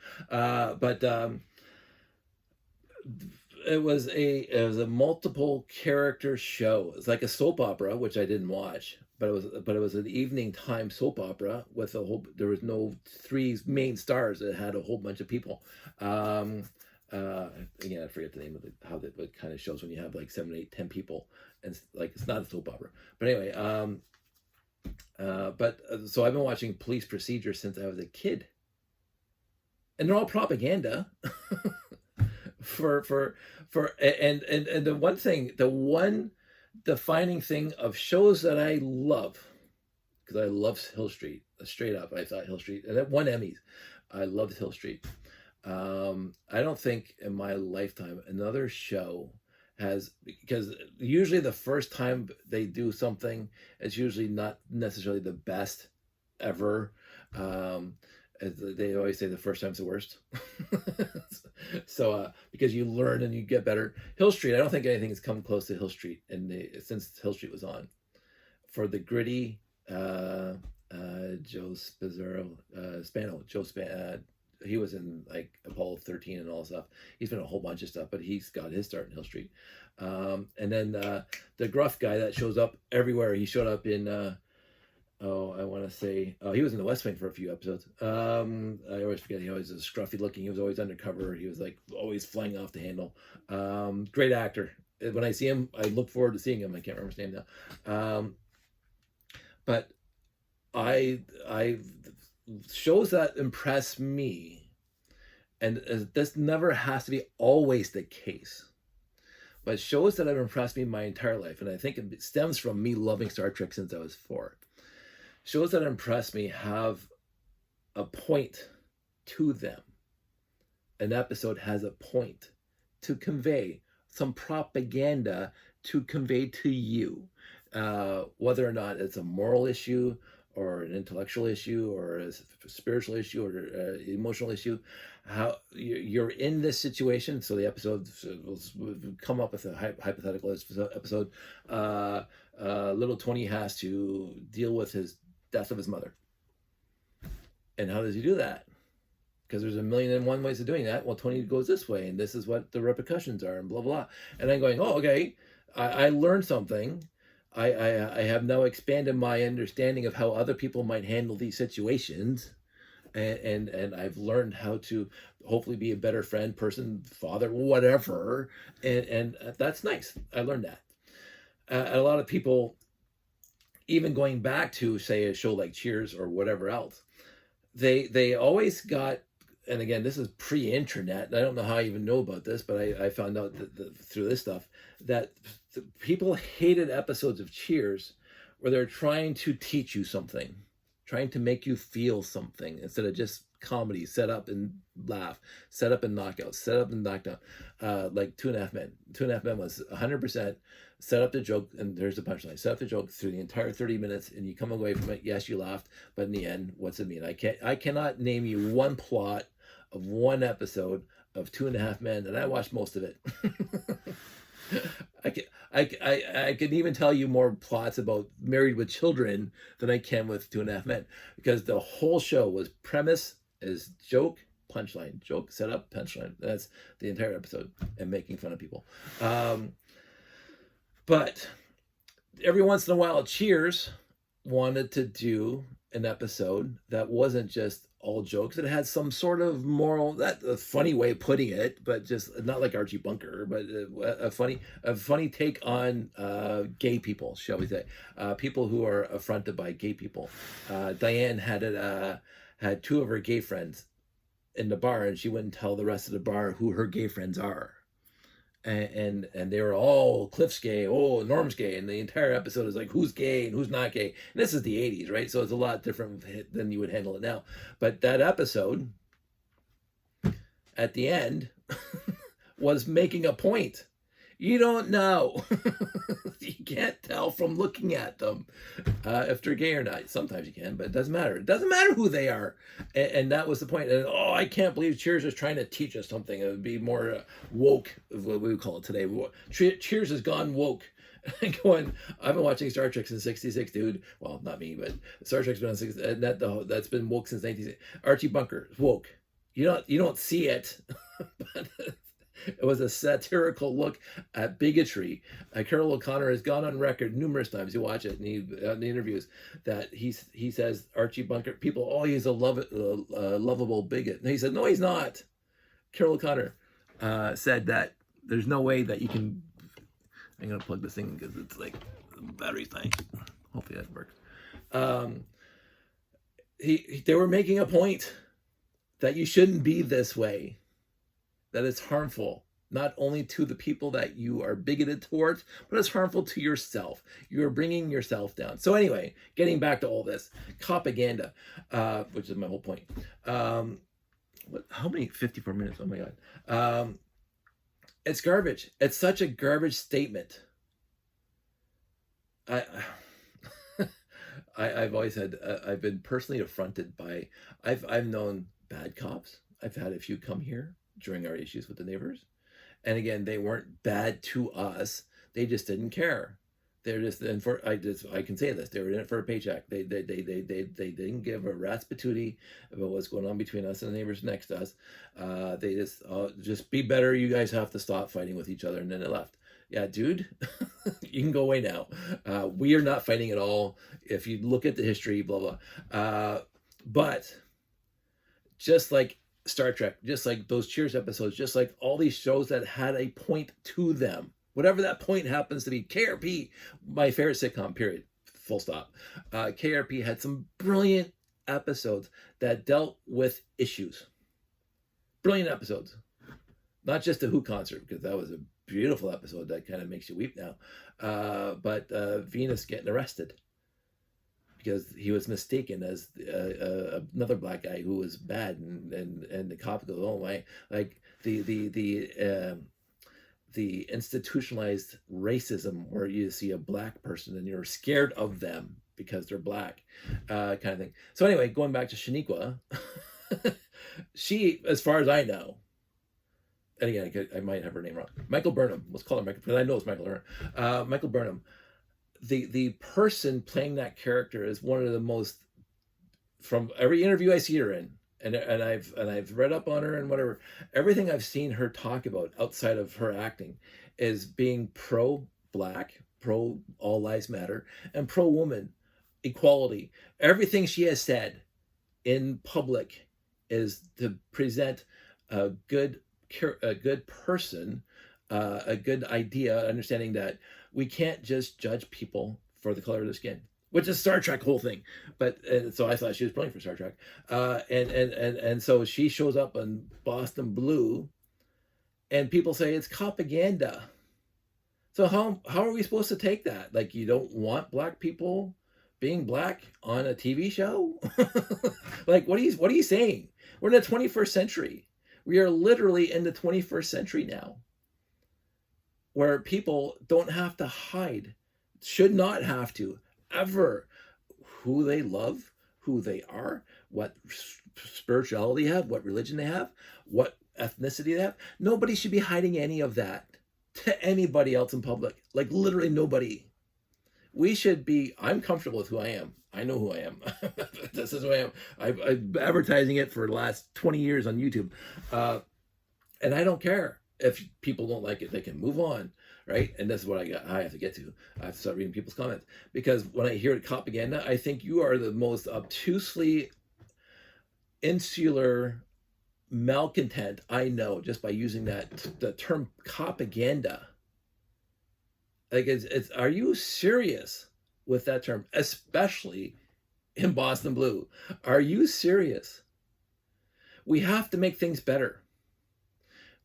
It was a multiple character show. It's like a soap opera, which I didn't watch, but it was an evening time soap opera with there was no three main stars. It had a whole bunch of people. Again, I forget the name of what kind of shows when you have like 7, 8, 10 people, and it's not a soap opera. But anyway, so I've been watching police procedure since I was a kid, and they're all propaganda. And the one thing, the one defining thing of shows that I love, because I love Hill Street, straight up. I thought Hill Street, and that won Emmys. I loved Hill Street. I don't think in my lifetime another show has, because usually the first time they do something, it's usually not necessarily the best ever. They always say the first time's the worst. So because you learn and you get better. Hill Street, I don't think anything has come close to Hill Street since Hill Street was on. For the gritty, Joe Spano, he was in like Apollo 13 and all that stuff. He's been in a whole bunch of stuff, but he's got his start in Hill Street. And then the gruff guy that shows up everywhere. He showed up in I want to say, he was in the West Wing for a few episodes. I always forget. He always was scruffy looking. He was always undercover. He was like always flying off the handle. Great actor. When I see him, I look forward to seeing him. I can't remember his name now. But I shows that impress me, and this never has to be always the case, but shows that have impressed me my entire life, and I think it stems from me loving Star Trek since I was 4. Shows that impress me have a point to them. An episode has a point to convey, some propaganda to convey to you, whether or not it's a moral issue or an intellectual issue or a spiritual issue or emotional issue. How you're in this situation. So the episode will come up with a hypothetical episode. Little Tony has to deal with his death of his mother. And how does he do that? Because there's 1,000,001 ways of doing that. Well, Tony goes this way, and this is what the repercussions are, and blah, blah. And I'm going, oh, okay, I learned something. I have now expanded my understanding of how other people might handle these situations. And I've learned how to hopefully be a better friend, person, father, whatever. And that's nice. I learned that. A lot of people, even going back to, say, a show like Cheers or whatever else, they always got, and again, this is pre-internet, I don't know how I even know about this, but I found out through this stuff, that people hated episodes of Cheers where they're trying to teach you something, trying to make you feel something, instead of just comedy, set up and laugh, set up and knock out, set up and knock down. Like 2.5 Men. 2.5 Men was 100% set up the joke, and there's the punchline. Set up the joke through the entire 30 minutes, and you come away from it, yes, you laughed, but in the end, what's it mean? I cannot name you one plot of one episode of 2.5 Men, and I watched most of it. I can even tell you more plots about Married with Children than I can with 2.5 Men, because the whole show was premise is joke, punchline, joke, set up, punchline. That's the entire episode, and making fun of people. But every once in a while, Cheers wanted to do an episode that wasn't just all jokes. It had some sort of moral, that's a funny way of putting it, but just not like Archie Bunker, but a funny take on gay people, shall we say, people who are affronted by gay people. Diane had 2 of her gay friends in the bar, and she wouldn't tell the rest of the bar who her gay friends are. And they were all, Cliff's gay, oh, Norm's gay, and the entire episode is like, who's gay and who's not gay. And this is the 80s, right? So it's a lot different than you would handle it now. But that episode, at the end, was making a point. You don't know. You can't tell from looking at them if they're gay or not. Sometimes you can, but it doesn't matter. It doesn't matter who they are. And that was the point. And I can't believe Cheers is trying to teach us something. It would be more woke, what we would call it today. Cheers has gone woke. I've been watching Star Trek since '66, dude. Well, not me, but Star Trek's been on 60, that's been woke since 1960. Archie Bunker, woke. You don't see it, but it was a satirical look at bigotry. Carol O'Connor has gone on record numerous times. You watch it in the interviews that he says Archie Bunker, people, oh, he's a lovable bigot. And he said, no, he's not. Carol O'Connor said that there's no way that you can. I'm gonna plug this thing because it's like a battery thing. Hopefully that works. They were making a point that you shouldn't be this way, that it's harmful. not only to the people that you are bigoted towards, but it's harmful to yourself. You're bringing yourself down. So anyway, getting back to all this propaganda, which is my whole point. How many? 54 minutes. Oh my God. It's garbage. It's such a garbage statement. I've always had, I've been personally affronted by, I've known bad cops. I've had a few come here during our issues with the neighbors. And again, they weren't bad to us. They just didn't care. They're just in for, I can say this, they were in it for a paycheck. They didn't give a rat's patootie about what's going on between us and the neighbors next to us. They just be better. You guys have to stop fighting with each other. And then they left. Yeah, dude, you can go away now. We are not fighting at all. If you look at the history, blah, blah. But just like Star Trek, just like those Cheers episodes, just like all these shows that had a point to them, whatever that point happens to be. KRP, my favorite sitcom, period, full stop. KRP had some brilliant episodes that dealt with issues. Brilliant episodes. Not just the Who concert, because that was a beautiful episode that kind of makes you weep now. But Venus getting arrested because he was mistaken as another black guy who was bad, and the cop goes, oh my, like the institutionalized racism where you see a black person and you're scared of them because they're black, kind of thing. So anyway, going back to Shaniqua, she, as far as I know, and again, I might have her name wrong. Michael Burnham. Let's call her Michael, because I know it's Michael Burnham. Michael Burnham. The person playing that character is one of the most, from every interview I see her in, and I've read up on her and whatever, everything I've seen her talk about outside of her acting is being pro-black, pro all lives matter, and pro-woman equality. Everything she has said in public is to present a good person, a good idea, understanding that we can't just judge people for the color of their skin, which is Star Trek whole thing. But so I thought she was brilliant for Star Trek. And so she shows up on Boston Blue, and people say it's propaganda. So how are we supposed to take that? Like, you don't want black people being black on a TV show? Like, what are you saying? We're in the 21st century. We are literally in the 21st century now, where people don't have to hide, should not have to, ever, who they love, who they are, what spirituality they have, what religion they have, what ethnicity they have. Nobody should be hiding any of that to anybody else in public. Like, literally nobody. We should be, I'm comfortable with who I am. I know who I am. This is who I am. I've been advertising it for the last 20 years on YouTube. And I don't care. If people don't like it, they can move on, right? And this is what I have to get to. I have to start reading people's comments. Because when I hear propaganda, I think you are the most obtusely insular malcontent I know, just by using the term propaganda. Like, it's are you serious with that term, especially in Boston Blue? Are you serious? We have to make things better.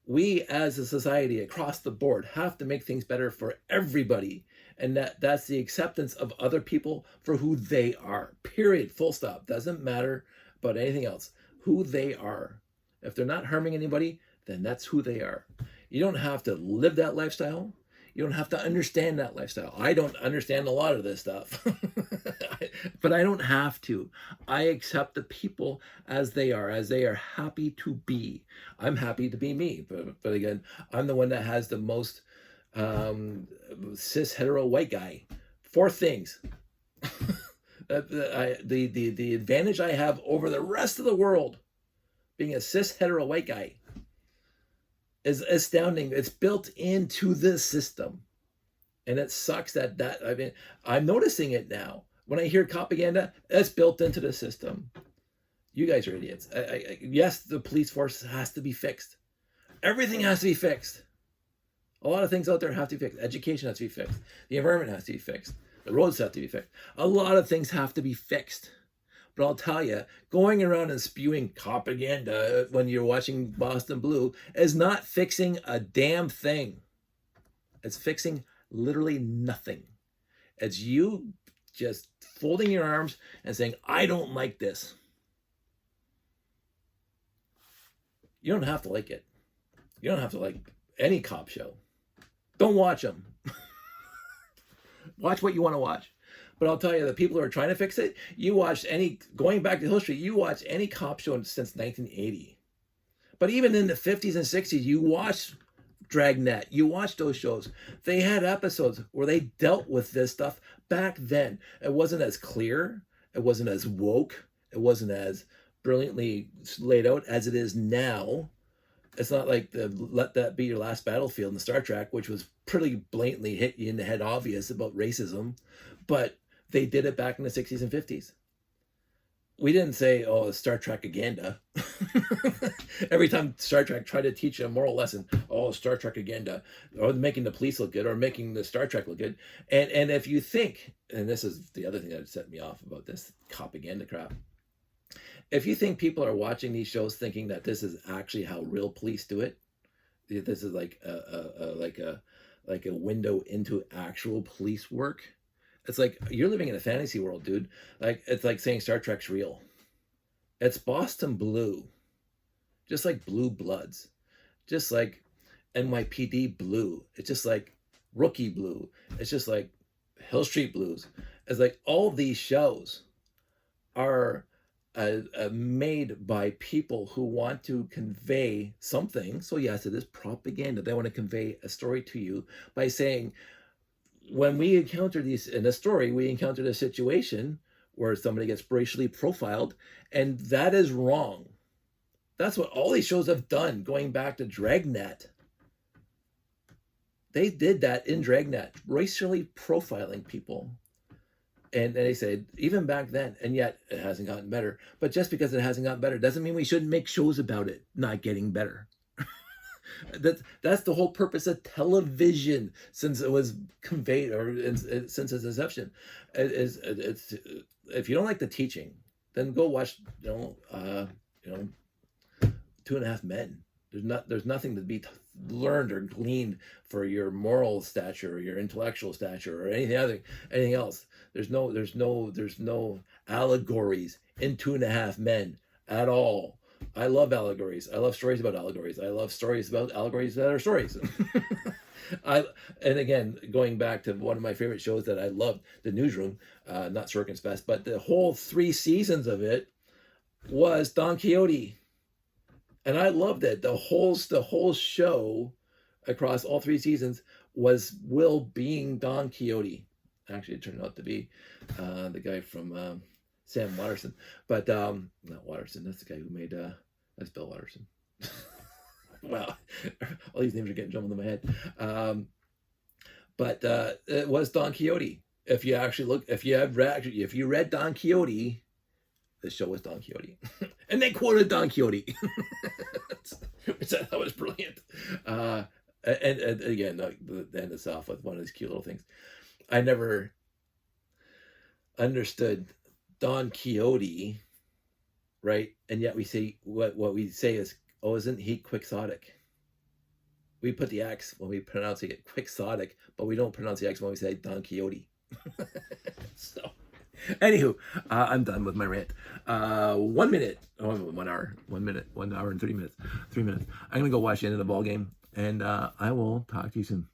We as a society across the board have to make things better for everybody. And that's the acceptance of other people for who they are. Period. Full stop. Doesn't matter about anything else. Who they are. If they're not harming anybody, then that's who they are. You don't have to live that lifestyle. You don't have to understand that lifestyle. I don't understand a lot of this stuff, but I don't have to. I accept the people as they are happy to be. I'm happy to be me, but again, I'm the one that has the most cis hetero white guy. 4 things. The advantage I have over the rest of the world, being a cis hetero white guy, is astounding. It's built into the system, and it sucks that I mean, I'm noticing it now. When I hear propaganda, it's built into the system. You guys are idiots. Yes, the police force has to be fixed. Everything has to be fixed. A lot of things out there have to be fixed. Education has to be fixed. The environment has to be fixed. The roads have to be fixed. A lot of things have to be fixed. But I'll tell you, going around and spewing propaganda when you're watching Boston Blue is not fixing a damn thing. It's fixing literally nothing. It's you just folding your arms and saying, I don't like this. You don't have to like it. You don't have to like any cop show. Don't watch them. Watch what you want to watch. But I'll tell you, the people who are trying to fix it, you watch any, going back to history, you watch any cop show since 1980. But even in the 50s and 60s, you watch Dragnet, you watch those shows. They had episodes where they dealt with this stuff back then. It wasn't as clear. It wasn't as woke. It wasn't as brilliantly laid out as it is now. It's not like the Let That Be Your Last Battlefield in Star Trek, which was pretty blatantly hit you in the head obvious about racism, but they did it back in the 60s and 50s. We didn't say, oh, Star Trek agenda. Every time Star Trek tried to teach a moral lesson, oh, Star Trek agenda, or making the police look good, or making the Star Trek look good. And if you think, and this is the other thing that set me off about this propaganda crap, if you think people are watching these shows thinking that this is actually how real police do it, this is like a window into actual police work, it's like you're living in a fantasy world, dude. Like, it's like saying Star Trek's real. It's Boston Blue, just like Blue Bloods, just like NYPD Blue. It's just like Rookie Blue. It's just like Hill Street Blues. It's like all these shows are made by people who want to convey something. So yes, it is propaganda. They want to convey a story to you by saying, when we encounter these in a story, we encountered a situation where somebody gets racially profiled, and that is wrong. That's what all these shows have done, going back to Dragnet. They did that in Dragnet, racially profiling people. And they said, even back then, and yet it hasn't gotten better. But just because it hasn't gotten better doesn't mean we shouldn't make shows about it not getting better. That's the whole purpose of television since it was conveyed, or since its inception. It's if you don't like the teaching, then go watch 2.5 Men. There's nothing to be learned or gleaned for your moral stature or your intellectual stature or anything else. There's no allegories in 2.5 Men at all. I love allegories. I love stories about allegories. I love stories about allegories that are stories. And again, going back to one of my favorite shows that I loved, The Newsroom, not Sorkin's best, but the whole 3 seasons of it was Don Quixote. And I loved it. The whole show across all 3 seasons was Will being Don Quixote. Actually, it turned out to be the guy from Sam Watterson, but not Watterson. That's the guy who made that's Bill Watterson. Wow, all these names are getting jumbled in my head. But it was Don Quixote. If you actually look, if you read Don Quixote, the show was Don Quixote, and they quoted Don Quixote, which I thought was brilliant. And again, to end this off with one of these cute little things. I never understood Don Quixote, right? And yet we say what we say is, oh, isn't he quixotic? We put the X when we pronounce it quixotic, but we don't pronounce the X when we say Don Quixote. So, anywho, I'm done with my rant. 1 minute, 1 hour, 1 minute, 1 hour and 30 minutes, 3 minutes. I'm gonna go watch the end of the ball game, and I will talk to you soon.